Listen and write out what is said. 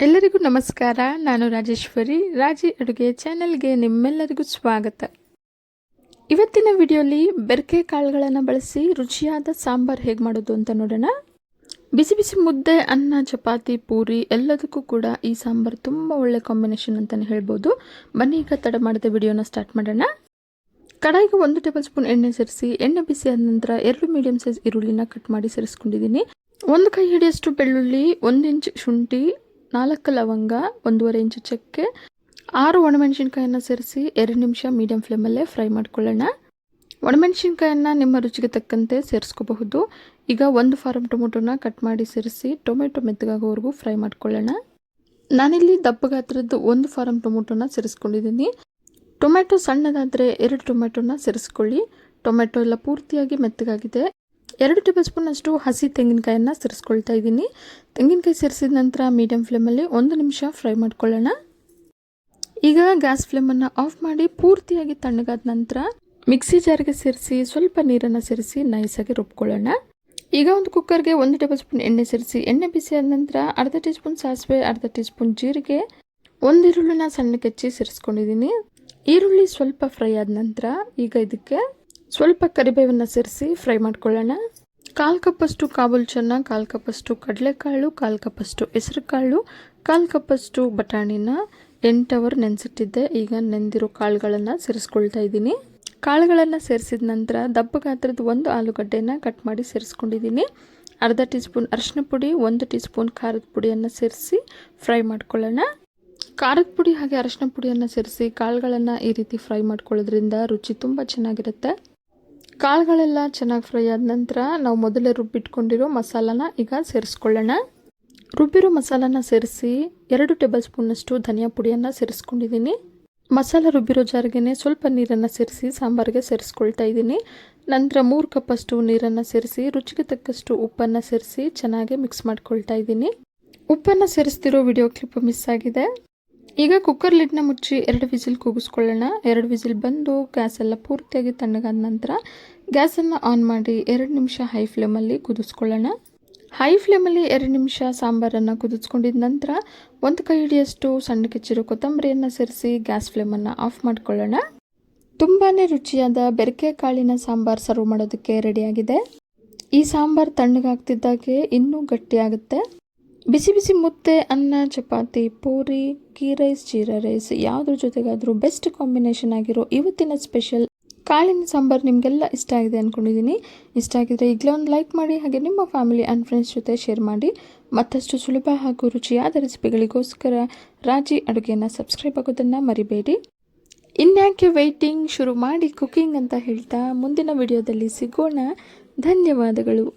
ಎಲ್ಲರಿಗೂ ನಮಸ್ಕಾರ. ನಾನು ರಾಜೇಶ್ವರಿ. ರಾಜಿ ಅಡುಗೆ ಚಾನೆಲ್ಗೆ ನಿಮ್ಮೆಲ್ಲರಿಗೂ ಸ್ವಾಗತ. ಇವತ್ತಿನ ವಿಡಿಯೋಲಿ ಬೆರಕೆ ಕಾಳುಗಳನ್ನು ಬಳಸಿ ರುಚಿಯಾದ ಸಾಂಬಾರ್ ಹೇಗೆ ಮಾಡೋದು ಅಂತ ನೋಡೋಣ. ಬಿಸಿ ಬಿಸಿ ಮುದ್ದೆ, ಅನ್ನ, ಚಪಾತಿ, ಪೂರಿ ಎಲ್ಲದಕ್ಕೂ ಕೂಡ ಈ ಸಾಂಬಾರ್ ತುಂಬ ಒಳ್ಳೆ ಕಾಂಬಿನೇಷನ್ ಅಂತಲೇ ಹೇಳ್ಬೋದು. ಬನ್ನಿ ಈಗ ತಡ ಮಾಡದೆ ವಿಡಿಯೋನ ಸ್ಟಾರ್ಟ್ ಮಾಡೋಣ. ಕಡಾಯಿಗೆ 1 ಟೇಬಲ್ ಸ್ಪೂನ್ ಎಣ್ಣೆ ಸೇರಿಸಿ, ಎಣ್ಣೆ ಬಿಸಿ ಆದ ನಂತರ 2 ಮೀಡಿಯಂ ಸೈಜ್ ಈರುಳ್ಳಿನ ಕಟ್ ಮಾಡಿ ಸೇರಿಸ್ಕೊಂಡಿದ್ದೀನಿ. 1 ಕೈ ಹಿಡಿಯಷ್ಟು ಬೆಳ್ಳುಳ್ಳಿ, 1 ಇಂಚ್ ಶುಂಠಿ, 4 ಲವಂಗ, 1.5 ಇಂಚು ಚಕ್ಕೆ, 6 ಒಣಮೆಣಸಿನ್ಕಾಯನ್ನು ಸೇರಿಸಿ 2 ನಿಮಿಷ ಮೀಡಿಯಂ ಫ್ಲೇಮಲ್ಲೇ ಫ್ರೈ ಮಾಡ್ಕೊಳ್ಳೋಣ. ಒಣಮೆಣಸಿನ್ಕಾಯನ್ನು ನಿಮ್ಮ ರುಚಿಗೆ ತಕ್ಕಂತೆ ಸೇರಿಸ್ಕೋಬಹುದು. ಈಗ 1 ಫಾರಂ ಟೊಮೊಟೊನ ಕಟ್ ಮಾಡಿ ಸೇರಿಸಿ ಟೊಮೆಟೊ ಮೆತ್ತಗಾಗೋವರೆಗೂ ಫ್ರೈ ಮಾಡ್ಕೊಳ್ಳೋಣ. ನಾನಿಲ್ಲಿ ದಪ್ಪ ಗಾತ್ರದ್ದು 1 ಫಾರಂ ಟೊಮೊಟೊನ ಸೇರಿಸ್ಕೊಂಡಿದ್ದೀನಿ. ಟೊಮೆಟೊ ಸಣ್ಣದಾದರೆ 2 ಟೊಮೆಟೊನ ಸೇರಿಸ್ಕೊಳ್ಳಿ. ಟೊಮೆಟೊ ಎಲ್ಲ ಪೂರ್ತಿಯಾಗಿ ಮೆತ್ತಗಾಗಿದೆ. 2 ಟೇಬಲ್ ಸ್ಪೂನ್ ಅಷ್ಟು ಹಸಿ ತೆಂಗಿನಕಾಯನ್ನು ಸೇರಿಸ್ಕೊಳ್ತಾ ಇದ್ದೀನಿ. ತೆಂಗಿನಕಾಯಿ ಸೇರಿಸಿದ ನಂತರ ಮೀಡಿಯಂ ಫ್ಲೇಮಲ್ಲಿ 1 ನಿಮಿಷ ಫ್ರೈ ಮಾಡ್ಕೊಳ್ಳೋಣ. ಈಗ ಗ್ಯಾಸ್ ಫ್ಲೇಮನ್ನು ಆಫ್ ಮಾಡಿ ಪೂರ್ತಿಯಾಗಿ ತಣ್ಣಗಾದ ನಂತರ ಮಿಕ್ಸಿ ಜಾರ್ಗೆ ಸೇರಿಸಿ ಸ್ವಲ್ಪ ನೀರನ್ನು ಸೇರಿಸಿ ನೈಸಾಗಿ ರುಬ್ಕೊಳ್ಳೋಣ. ಈಗ ಒಂದು ಕುಕ್ಕರ್ಗೆ 1 ಟೇಬಲ್ ಸ್ಪೂನ್ ಎಣ್ಣೆ ಸೇರಿಸಿ, ಎಣ್ಣೆ ಬಿಸಿ ಆದ ನಂತರ ಅರ್ಧ ಟೀ ಸ್ಪೂನ್ ಸಾಸಿವೆ, ಅರ್ಧ ಟೀ ಸ್ಪೂನ್ ಜೀರಿಗೆ, 1 ಈರುಳ್ಳಿನ ಸಣ್ಣಕ್ಕೆ ಹೆಚ್ಚಿ ಸೇರಿಸ್ಕೊಂಡಿದ್ದೀನಿ. ಈರುಳ್ಳಿ ಸ್ವಲ್ಪ ಫ್ರೈ ಆದ ನಂತರ ಈಗ ಇದಕ್ಕೆ ಸ್ವಲ್ಪ ಕರಿಬೇವನ್ನು ಸೇರಿಸಿ ಫ್ರೈ ಮಾಡ್ಕೊಳ್ಳೋಣ. 1/4 ಕಪ್ಪಷ್ಟು ಕಾಬೂಲ್ ಚನ್ನ, 1/4 ಕಪ್ಪಷ್ಟು ಕಡಲೆಕಾಳು, 1/4 ಕಪ್ಪಷ್ಟು ಹೆಸರು ಕಾಳು, 1/4 ಕಪ್ಪಷ್ಟು ಬಟಾಣಿನ 8 ಅವರ್ ನೆನೆಸಿಟ್ಟಿದ್ದೆ. ಈಗ ನೆಂದಿರೋ ಕಾಳುಗಳನ್ನು ಸೇರಿಸ್ಕೊಳ್ತಾ ಇದ್ದೀನಿ. ಕಾಳುಗಳನ್ನು ಸೇರಿಸಿದ ನಂತರ ದಪ್ಪ ಗಾತ್ರದ 1 ಆಲೂಗಡ್ಡೆನ ಕಟ್ ಮಾಡಿ ಸೇರಿಸ್ಕೊಂಡಿದ್ದೀನಿ. ಅರ್ಧ ಟೀ ಸ್ಪೂನ್ ಅರಿಶಿನ ಪುಡಿ, 1 ಟೀ ಸ್ಪೂನ್ ಖಾರದ ಪುಡಿಯನ್ನು ಸೇರಿಸಿ ಫ್ರೈ ಮಾಡ್ಕೊಳ್ಳೋಣ. ಖಾರದ ಪುಡಿ ಹಾಗೆ ಅರಿಶಿನ ಪುಡಿಯನ್ನು ಸೇರಿಸಿ ಕಾಳುಗಳನ್ನು ಈ ರೀತಿ ಫ್ರೈ ಮಾಡ್ಕೊಳ್ಳೋದ್ರಿಂದ ರುಚಿ ತುಂಬ ಚೆನ್ನಾಗಿರುತ್ತೆ. ಕಾಳುಗಳೆಲ್ಲ ಚೆನ್ನಾಗಿ ಫ್ರೈ ಆದ ನಂತರ ನಾವು ಮೊದಲೇ ರುಬ್ಬಿಟ್ಕೊಂಡಿರೋ ಮಸಾಲಾನ ಈಗ ಸೇರಿಸ್ಕೊಳ್ಳೋಣ. ರುಬ್ಬಿರೋ ಮಸಾಲಾನ ಸೇರಿಸಿ 2 ಟೇಬಲ್ ಸ್ಪೂನಷ್ಟು ಧನಿಯಾ ಪುಡಿಯನ್ನು ಸೇರಿಸ್ಕೊಂಡಿದ್ದೀನಿ. ಮಸಾಲ ರುಬ್ಬಿರೋ ಜಾರಿಗೆ ಸ್ವಲ್ಪ ನೀರನ್ನು ಸೇರಿಸಿ ಸಾಂಬಾರಿಗೆ ಸೇರಿಸ್ಕೊಳ್ತಾ ಇದ್ದೀನಿ. ನಂತರ 3 ಕಪ್ಪಷ್ಟು ನೀರನ್ನು ಸೇರಿಸಿ ರುಚಿಗೆ ತಕ್ಕಷ್ಟು ಉಪ್ಪನ್ನು ಸೇರಿಸಿ ಚೆನ್ನಾಗಿ ಮಿಕ್ಸ್ ಮಾಡ್ಕೊಳ್ತಾ ಇದ್ದೀನಿ. ಉಪ್ಪನ್ನು ಸೇರಿಸ್ತಿರೋ ವಿಡಿಯೋ ಕ್ಲಿಪ್ ಮಿಸ್ ಆಗಿದೆ. ಈಗ ಕುಕ್ಕರ್ ಲಿಡ್ನ ಮುಚ್ಚಿ 2 ವಿಸಿಲ್ ಕೂಗಿಸ್ಕೊಳ್ಳೋಣ. 2 ವಿಸಿಲ್ ಬಂದು ಗ್ಯಾಸ್ ಎಲ್ಲ ಪೂರ್ತಿಯಾಗಿ ತಣ್ಣಗಾದ ನಂತರ ಗ್ಯಾಸನ್ನು ಆನ್ ಮಾಡಿ 2 ನಿಮಿಷ ಹೈ ಫ್ಲೇಮಲ್ಲಿ ಕುದಿಸ್ಕೊಳ್ಳೋಣ. ಹೈ ಫ್ಲೇಮಲ್ಲಿ 2 ನಿಮಿಷ ಸಾಂಬಾರನ್ನು ಕುದಿಸ್ಕೊಂಡಿದ ನಂತರ 1 ಕೈ ಹಿಡಿಯಷ್ಟು ಸಣ್ಣಕ್ಕೆ ಹೆಚ್ಚಿರೋ ಕೊತ್ತಂಬರಿಯನ್ನು ಸೇರಿಸಿ ಗ್ಯಾಸ್ ಫ್ಲೇಮನ್ನು ಆಫ್ ಮಾಡ್ಕೊಳ್ಳೋಣ. ತುಂಬಾ ರುಚಿಯಾದ ಬೆರಕೆ ಕಾಳಿನ ಸಾಂಬಾರು ಸರ್ವ್ ಮಾಡೋದಕ್ಕೆ ರೆಡಿಯಾಗಿದೆ. ಈ ಸಾಂಬಾರು ತಣ್ಣಗಾಗ್ತಿದ್ದಾಗೆ ಇನ್ನೂ ಗಟ್ಟಿಯಾಗುತ್ತೆ. ಬಿಸಿ ಬಿಸಿ ಮುದ್ದೆ, ಅನ್ನ, ಚಪಾತಿ, ಪೂರಿ, ಗೀ ರೈಸ್, ಜೀರಾ ರೈಸ್ ಯಾವುದ್ರ ಜೊತೆಗಾದರೂ ಬೆಸ್ಟ್ ಕಾಂಬಿನೇಷನ್ ಆಗಿರೋ ಇವತ್ತಿನ ಸ್ಪೆಷಲ್ ಕಾಳಿನ ಸಾಂಬಾರು ನಿಮಗೆಲ್ಲ ಇಷ್ಟ ಆಗಿದೆ ಅಂದ್ಕೊಂಡಿದ್ದೀನಿ. ಇಷ್ಟ ಆಗಿದ್ರೆ ಈಗಲೇ ಒಂದು ಲೈಕ್ ಮಾಡಿ, ಹಾಗೆ ನಿಮ್ಮ ಫ್ಯಾಮಿಲಿ ಆ್ಯಂಡ್ ಫ್ರೆಂಡ್ಸ್ ಜೊತೆ ಶೇರ್ ಮಾಡಿ. ಮತ್ತಷ್ಟು ಸುಲಭ ಹಾಗೂ ರುಚಿಯಾದ ರೆಸಿಪಿಗಳಿಗೋಸ್ಕರ ರಾಜಿ ಅಡುಗೆಯನ್ನು ಸಬ್ಸ್ಕ್ರೈಬ್ ಆಗೋದನ್ನು ಮರಿಬೇಡಿ. ಇನ್ಯಾಕೆ ವೆಯ್ಟಿಂಗ್, ಶುರು ಮಾಡಿ ಕುಕಿಂಗ್ ಅಂತ ಹೇಳ್ತಾ ಮುಂದಿನ ವಿಡಿಯೋದಲ್ಲಿ ಸಿಗೋಣ. ಧನ್ಯವಾದಗಳು.